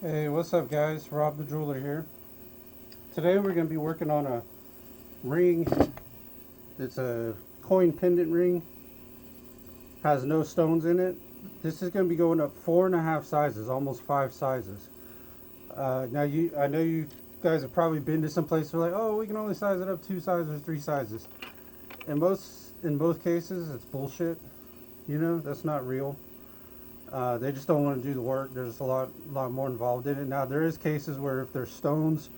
Hey, what's up, guys? Rob the Jeweler here. Today we're going to be working on a ring. It's a coin pendant ring, has no stones in it. This is going to be going up 4.5 sizes, almost 5 sizes. I know you guys have probably been to some place where like, oh, we can only size it up 2 sizes, 3 sizes. In most cases, it's bullshit. That's not real. They just don't want to do the work. There's a lot more involved in it. Now there is cases where if there's stones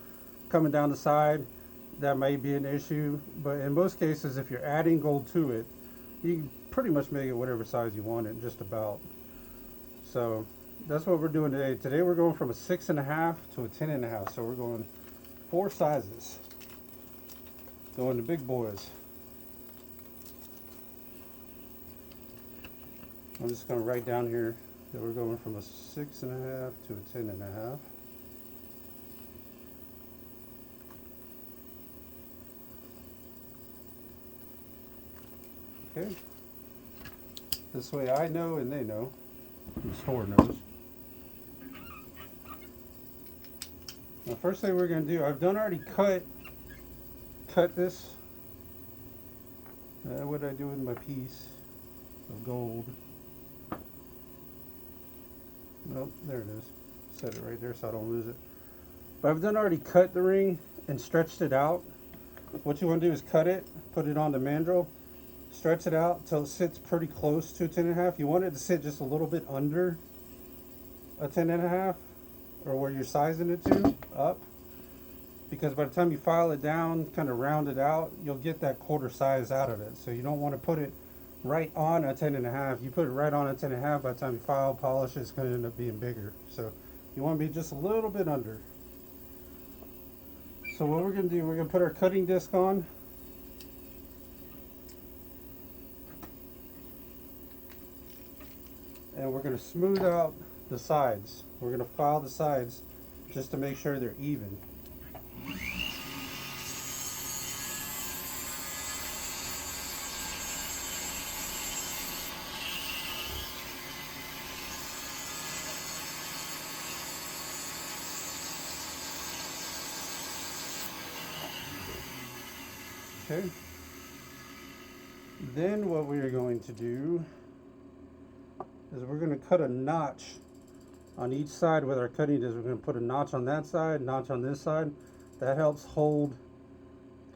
coming down the side, that may be an issue. But in most cases, if you're adding gold to it, you can pretty much make it whatever size you want it, just about. So that's what we're doing today. Today we're going from a 6.5 to a 10.5. So we're going 4 sizes. Going to big boys. I'm just going to write down here that we're going from a 6.5 to a 10.5. Okay. This way I know and they know. The store knows. Now, first thing we're going to do, I've done already cut this. What did I do with my piece of gold? Nope, there it is. Set it right there so I don't lose it. But I've done already cut the ring and stretched it out. What you want to do is cut it, put it on the mandrel, stretch it out till it sits pretty close to a 10.5. You want it to sit just a little bit under a 10.5, or where you're sizing it to up, because by the time you file it down, kind of round it out, you'll get that quarter size out of it. So you don't want to put it right on a 10.5. You put it right on a 10.5, by the time you file, polish, it's going to end up being bigger. So you want to be just a little bit under. So what we're going to do, we're going to put our cutting disc on. And we're going to smooth out the sides. We're going to file the sides just to make sure they're even. Okay. Then what we are going to do is we're going to cut a notch on each side with our cutting disc. We're going to put a notch on that side, notch on this side. That helps hold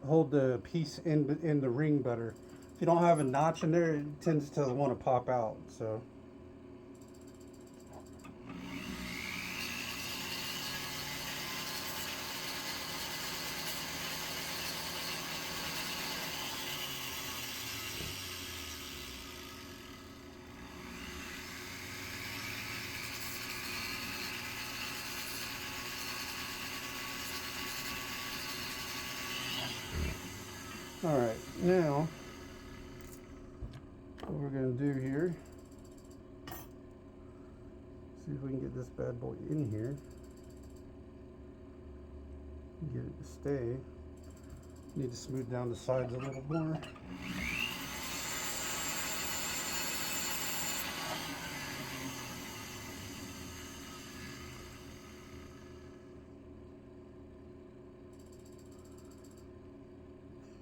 the piece in the ring better. If you don't have a notch in there, it tends to want to pop out. So all right, now what we're going to do here, see if we can get this bad boy in here, get it to stay. Need to smooth down the sides a little more.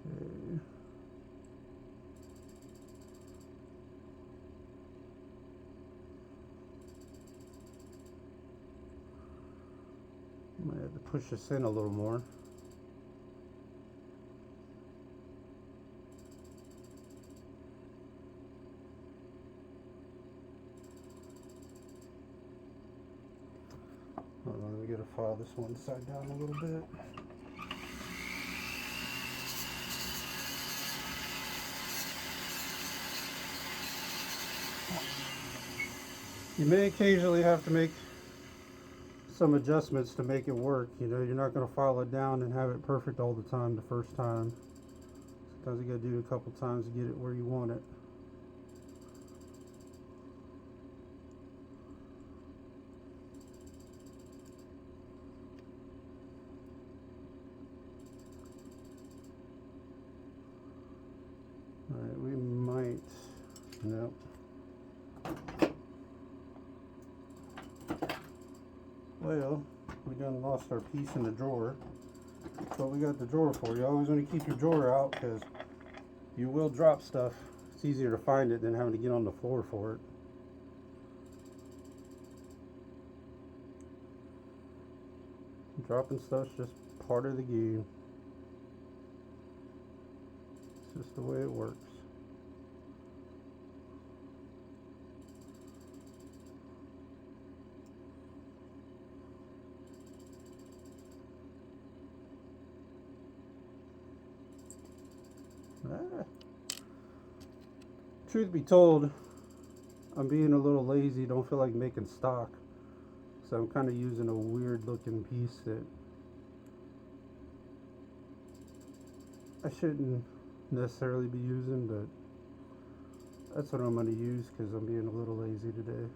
Okay. Might have to push this in a little more. Hold on, we gotta file this one side down a little bit. You may occasionally have to make some adjustments to make it work. You're not going to file it down and have it perfect all the time the first time. Sometimes you got to do it a couple times to get it where you want it. All right, we might, nope. Well, we done lost our piece in the drawer, but we got the drawer for you. Always want to keep your drawer out because you will drop stuff. It's easier to find it than having to get on the floor for it. Dropping stuff's just part of the game. It's just the way it works. Truth be told, I'm being a little lazy, don't feel like making stock. So I'm kind of using a weird looking piece that I shouldn't necessarily be using, but that's what I'm going to use because I'm being a little lazy today.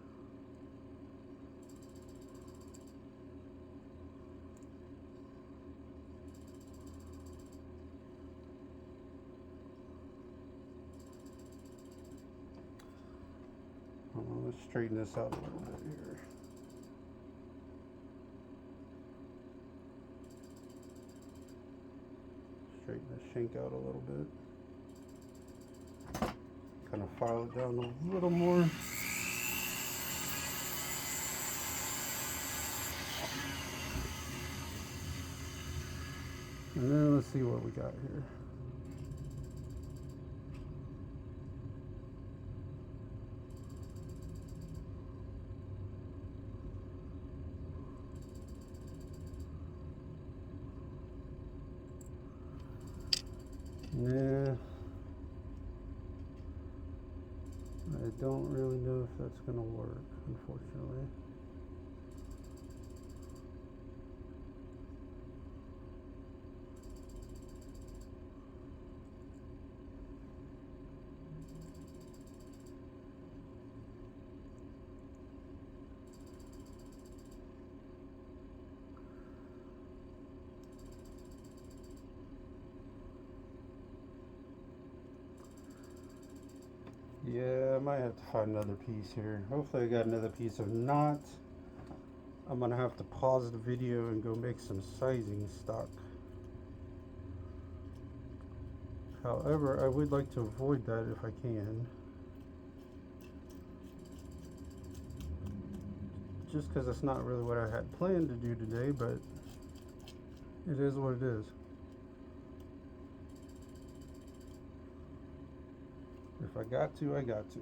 Let's straighten this out a little bit here. Straighten the shank out a little bit. Kind of file it down a little more. And then let's see what we got here. Yeah, I don't really know if that's going to work, unfortunately. Yeah, I might have to find another piece here. Hopefully I got another piece. If not, I'm gonna have to pause the video and go make some sizing stock. However, I would like to avoid that if I can. Just because it's not really what I had planned to do today, but it is what it is. If I got to, I got to.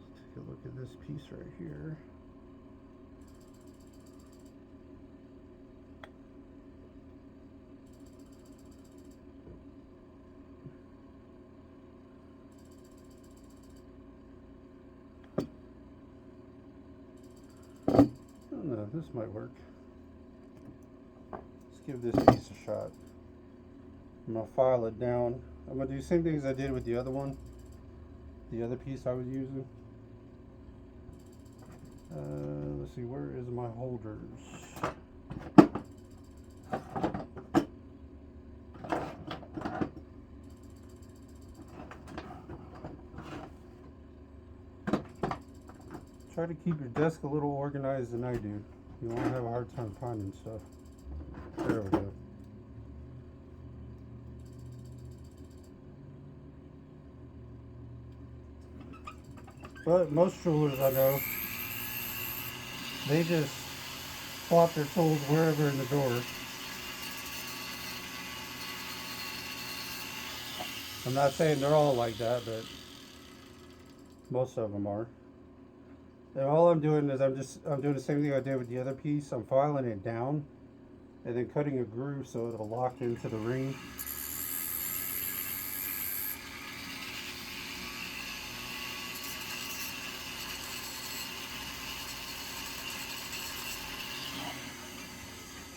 Let's take a look at this piece right here. No, this might work. Let's give this piece a shot. I'm going to file it down. I'm going to do the same thing as I did with the other one. The other piece I was using. Let's see, where is my holders? Try to keep your desk a little organized than I do. You won't have a hard time finding stuff. There we go. But most jewelers I know, they just plop their tools wherever in the drawer. I'm not saying they're all like that, but most of them are. And all I'm doing is I'm doing the same thing I did with the other piece. I'm filing it down and then cutting a groove so it'll lock into the ring.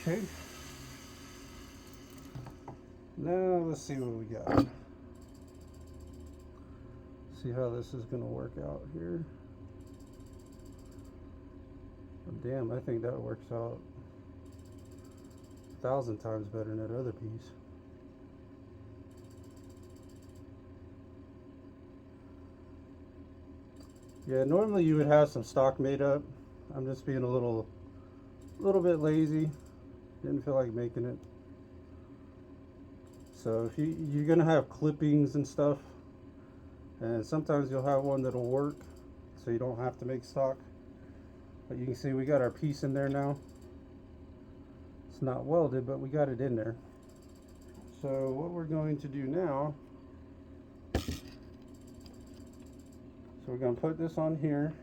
Okay. now let's see what we got. See how this is going to work out here. Oh, damn, I think that works out 1,000 times better than that other piece. Yeah, normally you would have some stock made up. I'm just being a little bit lazy. Didn't feel like making it. So if you're gonna have clippings and stuff, and sometimes you'll have one that'll work, so you don't have to make stock. But you can see we got our piece in there now. It's not welded, but we got it in there. So what we're going to do now, so we're going to put this on here.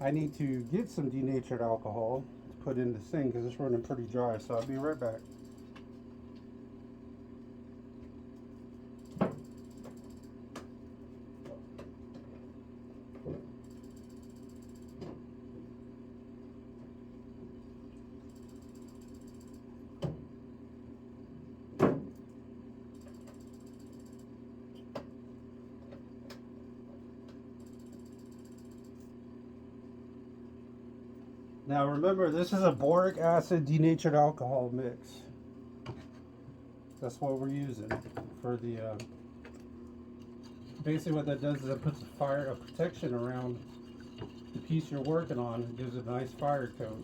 I need to get some denatured alcohol to put in this thing because it's running pretty dry, so I'll be right back. Now remember, this is a boric acid denatured alcohol mix. That's what we're using for the, basically what that does is it puts a protection around the piece you're working on. It gives it a nice fire coat.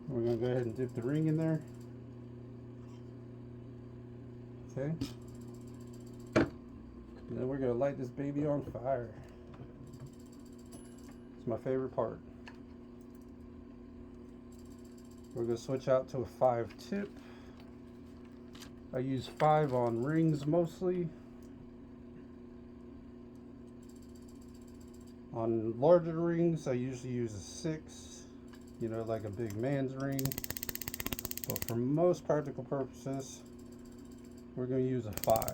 We're going to go ahead and dip the ring in there. Okay. And then we're going to light this baby on fire. It's my favorite part. We're going to switch out to a 5 tip. I use 5 on rings mostly. On larger rings, I usually use a 6, you know, like a big man's ring. But for most practical purposes, we're going to use a 5.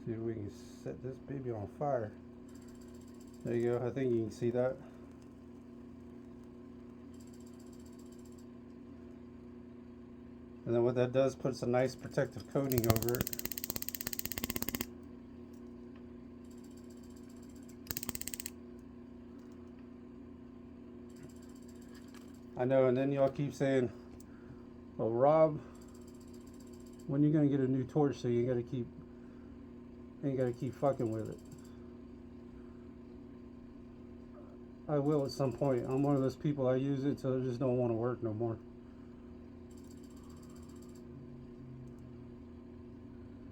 See if we can set this baby on fire. There you go. I think you can see that. And then what that does, puts a nice protective coating over it. I know, and then y'all keep saying, well, Rob, when you gonna get a new torch so you ain't gotta keep fucking with it? I will at some point. I'm one of those people, I use it till I just don't want to work no more.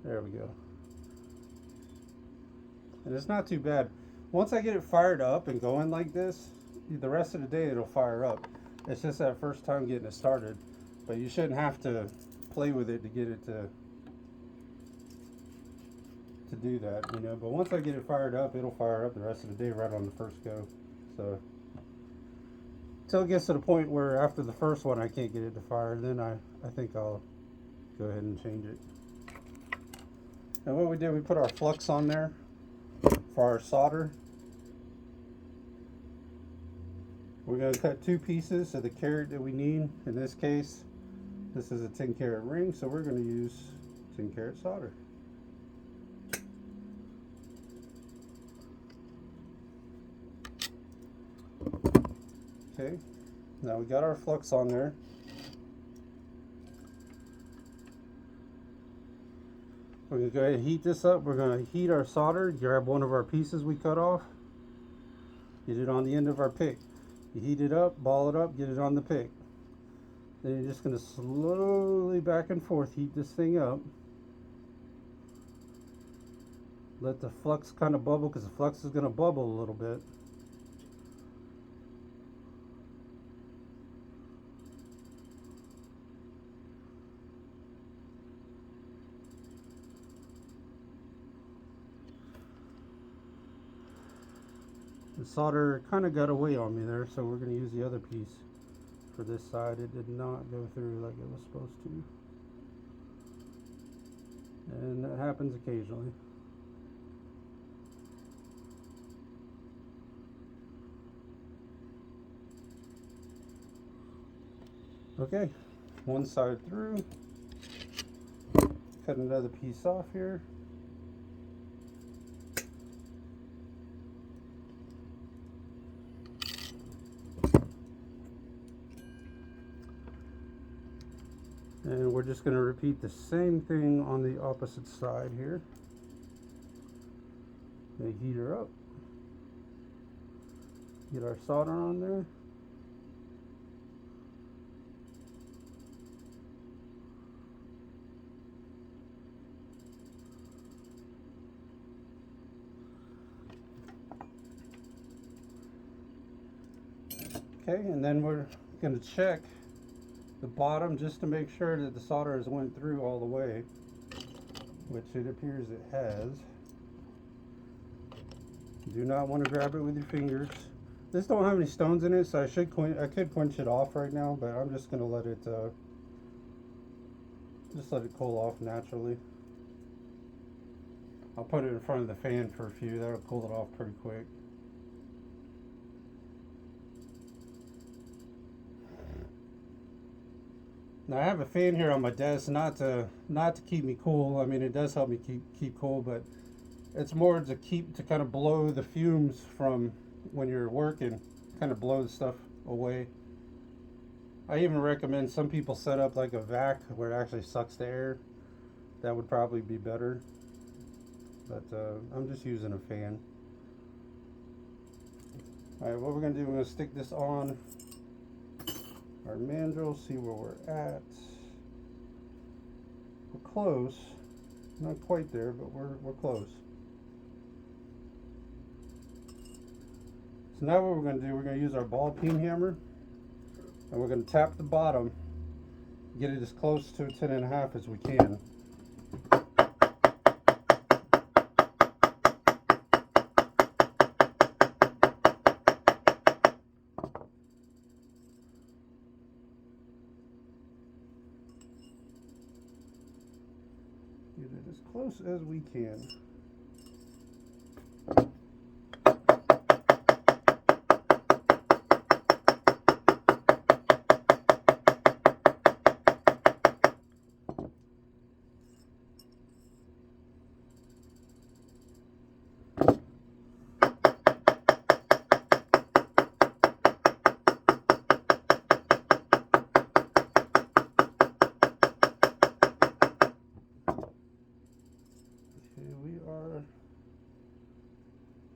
There we go. And it's not too bad. Once I get it fired up and going like this, the rest of the day it'll fire up. It's just that first time getting it started. But you shouldn't have to play with it to get it to do that, you know. But once I get it fired up, it'll fire up the rest of the day right on the first go. So until it gets to the point where after the first one I can't get it to fire, then I think I'll go ahead and change it. And what we did, we put our flux on there for our solder. We're going to cut 2 pieces of the carat that we need. In this case, this is a 10 carat ring, so we're going to use 10 carat solder. Okay, now we got our flux on there. We're going to go ahead and heat this up. We're going to heat our solder. Grab one of our pieces we cut off. Get it on the end of our pick. You heat it up, ball it up, get it on the pick. Then you're just going to slowly back and forth heat this thing up. Let the flux kind of bubble, because the flux is going to bubble a little bit. The solder kind of got away on me there, so we're going to use the other piece. for this side. It did not go through like it was supposed to. And that happens occasionally. Okay, one side through. Cut another piece off here. And we're just going to repeat the same thing on the opposite side here. They heat her up. Get our solder on there. Okay, and then we're going to check the bottom just to make sure that the solder has went through all the way, which it appears it has. Do not want to grab it with your fingers. This don't have any stones in it, so I could quench it off right now, but I'm just going to let it cool off naturally. I'll put it in front of the fan for a few. That'll cool it off pretty quick. Now I have a fan here on my desk, not to keep me cool. I mean, it does help me keep cool, but it's more to kind of blow the fumes from when you're working, kind of blow the stuff away. I even recommend some people set up like a vac where it actually sucks the air. That would probably be better, but I'm just using a fan. All right, what we're gonna do, we're gonna stick this on our mandrel, see where we're at. We're close, not quite there, but we're close. So now what we're going to do, we're going to use our ball peen hammer, and we're going to tap the bottom, get it as close to a 10.5 as we can. Get it as close as we can.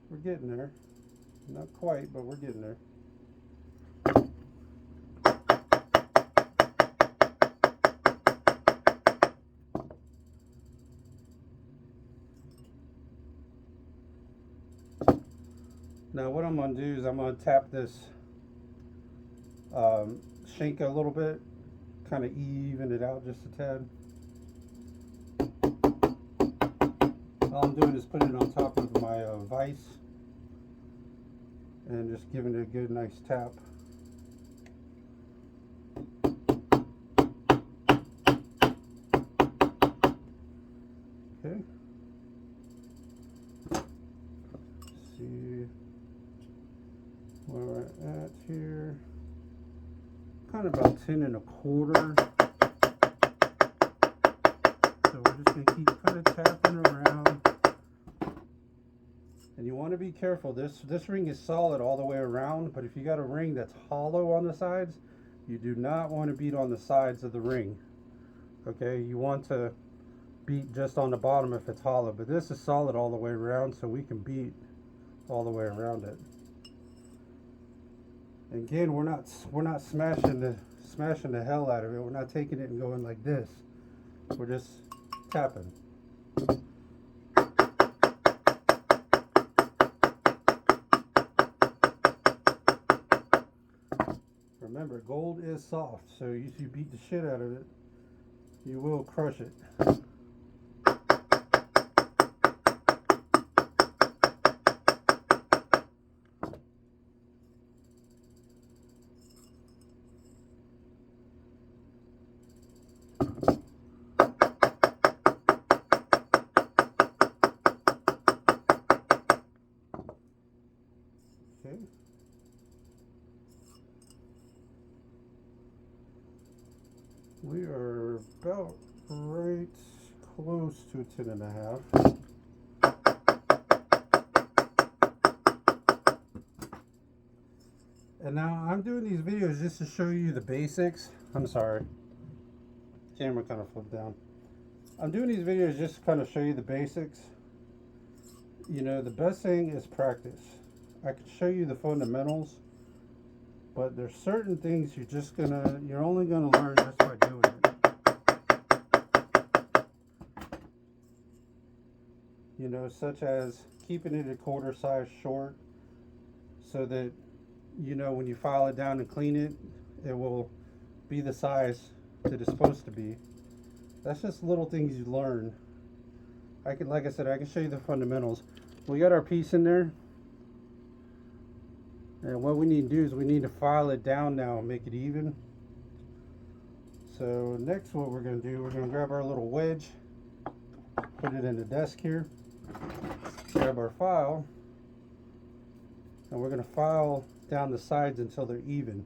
We're getting there. Not quite, but we're getting there. Now what I'm going to do is I'm going to tap this shank a little bit, kind of even it out just a tad. All I'm doing is putting it on top of my vise and just giving it a good nice tap. Okay. See where we're at here. Kind of about 10.25. So we're just going to keep kind of tapping around. And you want to be careful. This ring is solid all the way around, but if you got a ring that's hollow on the sides, you do not want to beat on the sides of the ring. Okay, you want to beat just on the bottom if it's hollow, but this is solid all the way around, so we can beat all the way around it. And again, we're not smashing the hell out of it. We're not taking it and going like this. We're just tapping. Remember, gold is soft, so if you beat the shit out of it, you will crush it. We are about right close to 10.5. And now I'm doing these videos just to show you the basics. I'm sorry. Camera kind of flipped down. I'm doing these videos just to kind of show you the basics. You know, the best thing is practice. I can show you the fundamentals, but there's certain things you're only gonna learn just by doing it. You know, such as keeping it a quarter size short so that, you know, when you file it down and clean it, it will be the size that it's supposed to be. That's just little things you learn. Like I said, I can show you the fundamentals. We got our piece in there. And what we need to do is we need to file it down now and make it even. So next what we're going to do, we're going to grab our little wedge, put it in the desk here, grab our file, and we're going to file down the sides until they're even.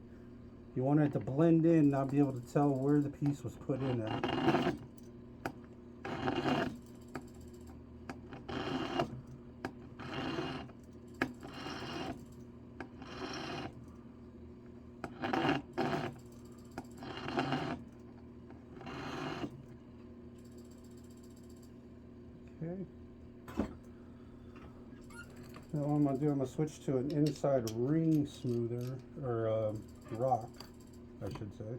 You want it to blend in, not be able to tell where the piece was put in at. Okay. Now what I'm going to do, I'm going to switch to an inside ring smoother, or rock, I should say,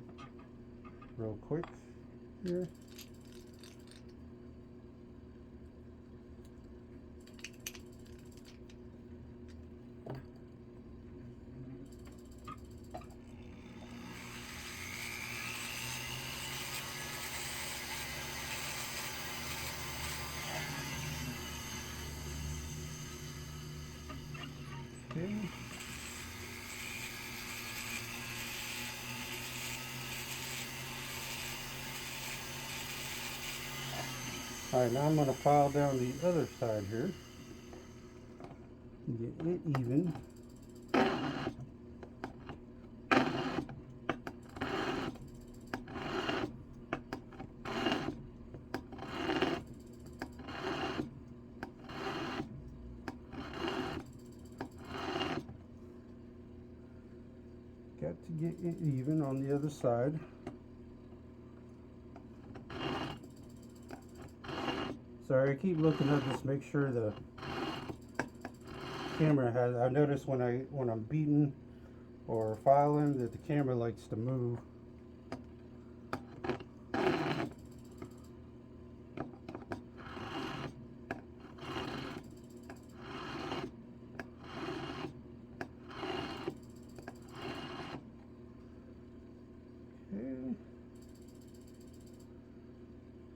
real quick here. Okay. Alright, now I'm going to file down the other side here. Get it even. Got to get it even on the other side. Sorry, I keep looking up just make sure the camera has. I notice when I'm beating or filing that the camera likes to move. Okay.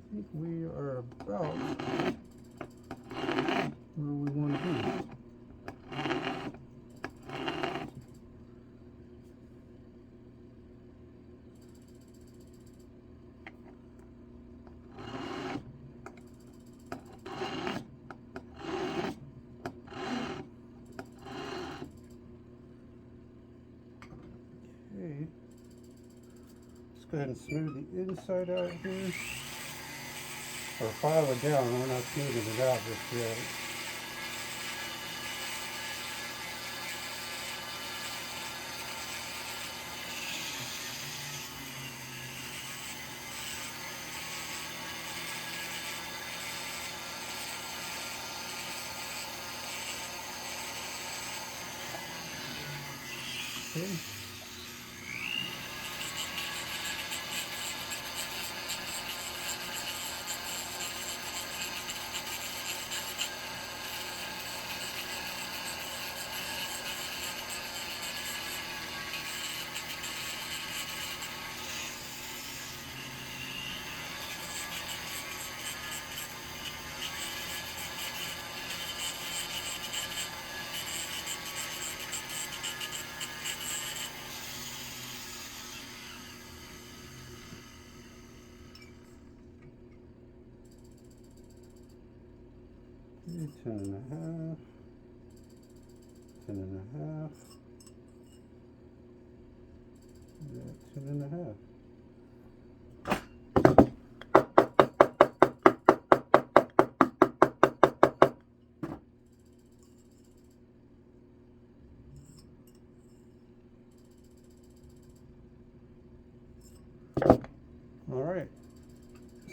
I think we are about where we want to be. Okay. Let's go ahead and smooth the inside out here. Or file it down, we're not smoothing it out just yet. Okay. Okay, 10.5, 10.5, yeah, 10.5.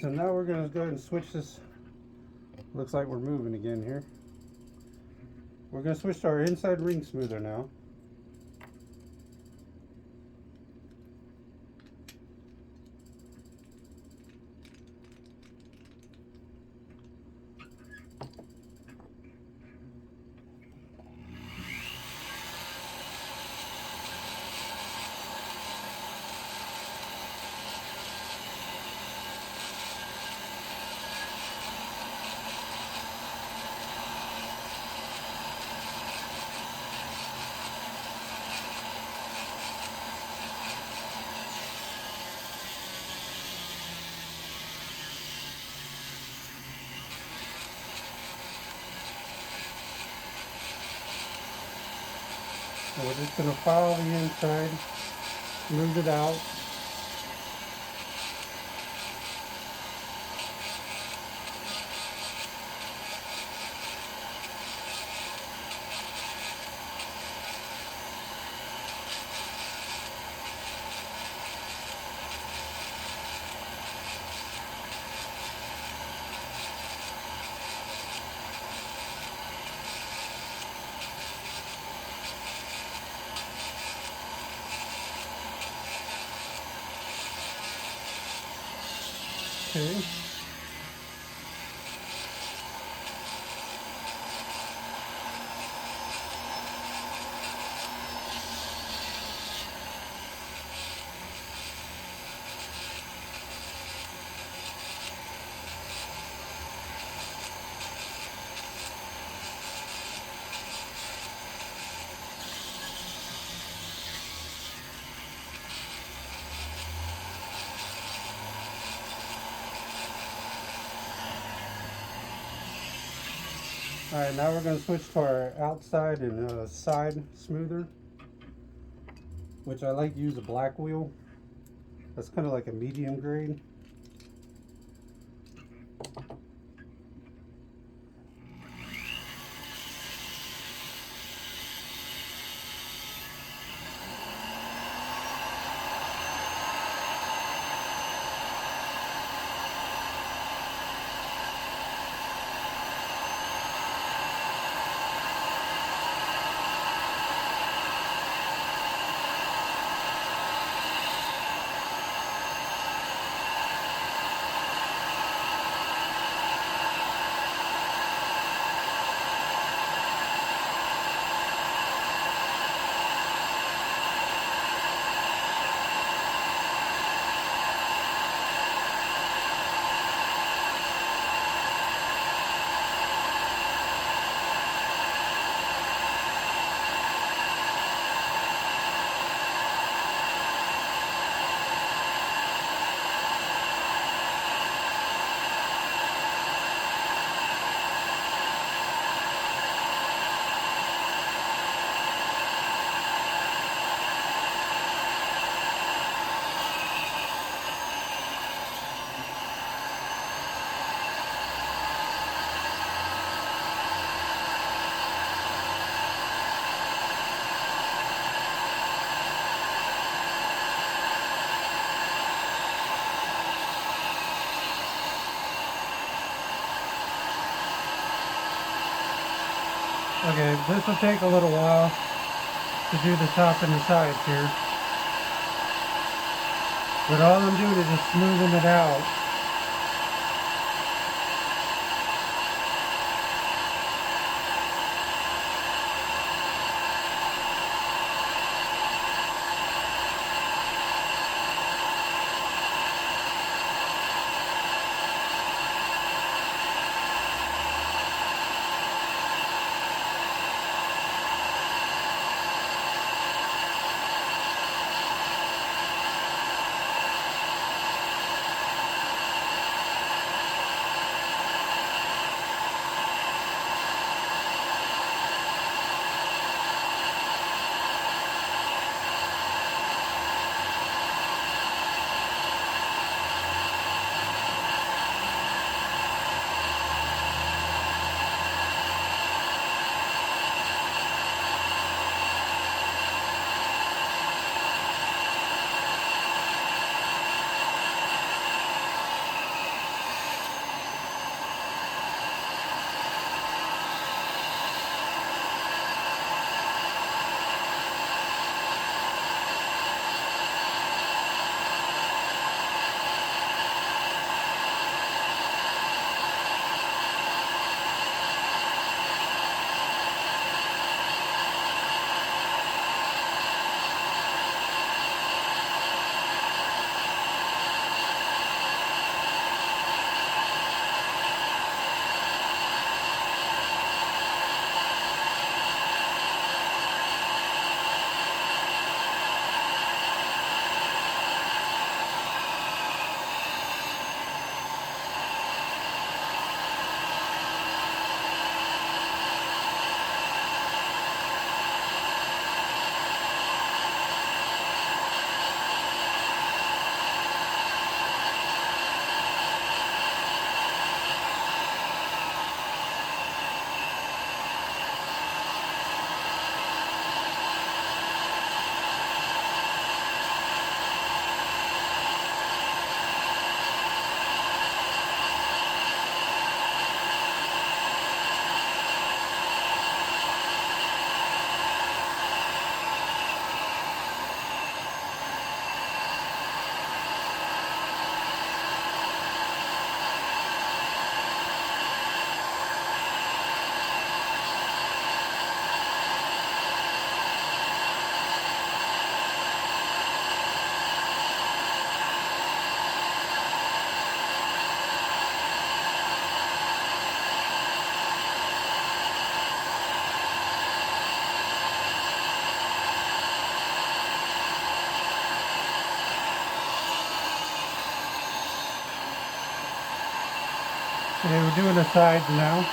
So now we're going to go ahead and switch this. Looks like we're moving again here. We're going to switch to our inside ring smoother now. And we're just going to file the inside, smooth it out. Okay. Alright, now we're going to switch to our outside and side smoother, which I like to use a black wheel. That's kind of like a medium grade. Okay, this will take a little while to do the top and the sides here. But all I'm doing is just smoothing it out. Okay, we're doing the sides now.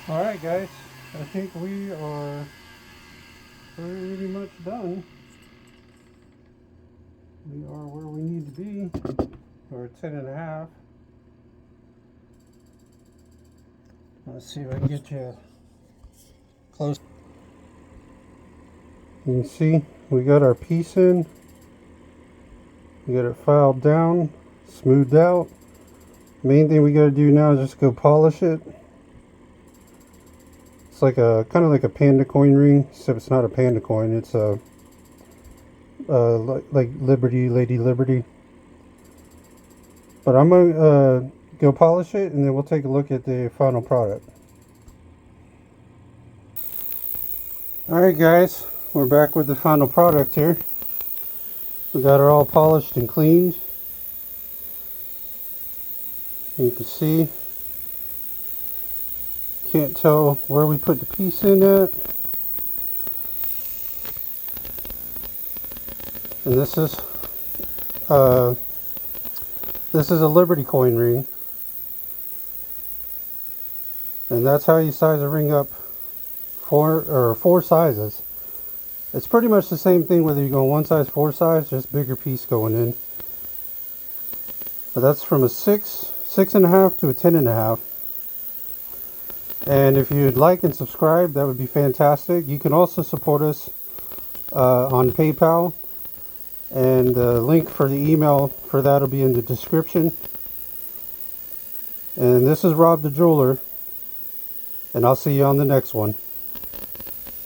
Alright guys, I think we are pretty much done. We are where we need to be. We're at 10.5. Let's see if I can get you close. You can see we got our piece in. We got it filed down, smoothed out. Main thing we got to do now is just go polish it. It's like a kind of like a panda coin ring, except it's not a panda coin. It's a like Liberty, Lady Liberty. But I'm gonna go polish it, and then we'll take a look at the final product. Alright guys, we're back with the final product here. We got it all polished and cleaned. You can see, can't tell where we put the piece in at. And this is a Liberty coin ring. And that's how you size a ring up, four sizes. It's pretty much the same thing whether you go one size, four size, just bigger piece going in. But that's from a 6.5 to a 10.5. And if you'd like and subscribe, that would be fantastic. You can also support us on PayPal, and the link for the email for that will be in the description. And this is Rob the Jeweler, and I'll see you on the next one.